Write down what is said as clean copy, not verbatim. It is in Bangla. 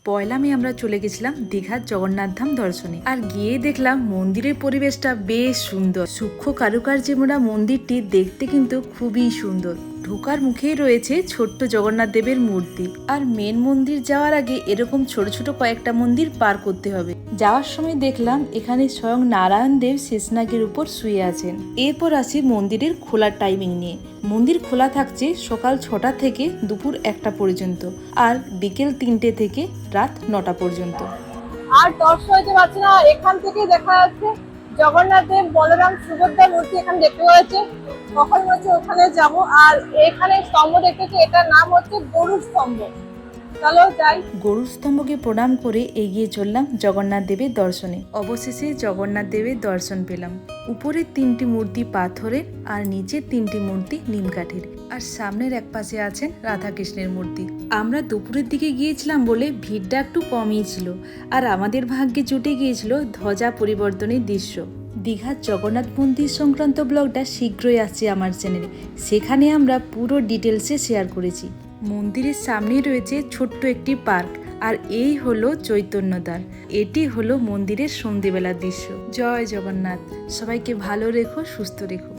পয়লা মে আমরা চলে গেছিলাম দীঘার জগন্নাথ ধাম দর্শনে। আর গিয়ে দেখলাম মন্দিরের পরিবেশটা বেশ সুন্দর। সূক্ষ্ম কারুকার্যে মোড়া মন্দিরটি দেখতে কিন্তু খুবই সুন্দর। ঢোকার মুখেই রয়েছে ছোট্ট জগন্নাথ দেবের মূর্তি। আর মেন মন্দির যাওয়ার আগে এরকম ছোট ছোট কয়েকটা মন্দির পার করতে হবে। যাওয়ার সময় দেখলাম এখানে স্বয়ং নারায়ণ দেব শেষনাগের উপর শুয়ে আছেন। এরপর আসি মন্দিরের খোলার টাইমিং নিয়ে। মন্দির খোলা থাকছে সকাল 6টা থেকে দুপুর 1টা পর্যন্ত, আর বিকেল 3টে থেকে রাত 9টা পর্যন্ত। আর দর্শন হতে পারছি না, এখান থেকে দেখা যাচ্ছে জগন্নাথ দেব, বলরাম, সুভদ্রার মূর্তি এখানে দেখতে পাচ্ছে। কখন হচ্ছে ওখানে যাব। আর এখানে স্তম্ভ দেখতেছি, এটার নাম হচ্ছে গরুর স্তম্ভ। চলো যাই। গরুর স্তম্ভকে প্রণাম করে এগিয়ে চললাম জগন্নাথ দেবের দর্শনে। অবশেষে জগন্নাথ দেবের দর্শন পেলাম। উপরের 3টি মূর্তি পাথরের আর নিচের 3টি মূর্তি নিম কাঠের, আর সামনের এক পাশে আছেন রাধাকৃষ্ণের মূর্তি। আমরা দুপুরের দিকে গিয়েছিলাম বলে ভিড়টা একটু কমই ছিল, আর আমাদের ভাগ্যে জুটে গিয়েছিল ধ্বজা পরিবর্তনের দৃশ্য। দীঘার জগন্নাথ মন্দির সংক্রান্ত ব্লগটা শীঘ্রই আসছে আমার চ্যানেলে, সেখানে আমরা পুরো ডিটেলসে শেয়ার করেছি। মন্দিরের সামনেই রয়েছে ছোট্ট একটি পার্ক, আর এই হলো চৈতন্যদ্বার। এটি হলো মন্দিরের সন্ধ্যেবেলার দৃশ্য। জয় জগন্নাথ। সবাইকে ভালো রেখো, সুস্থ রেখো।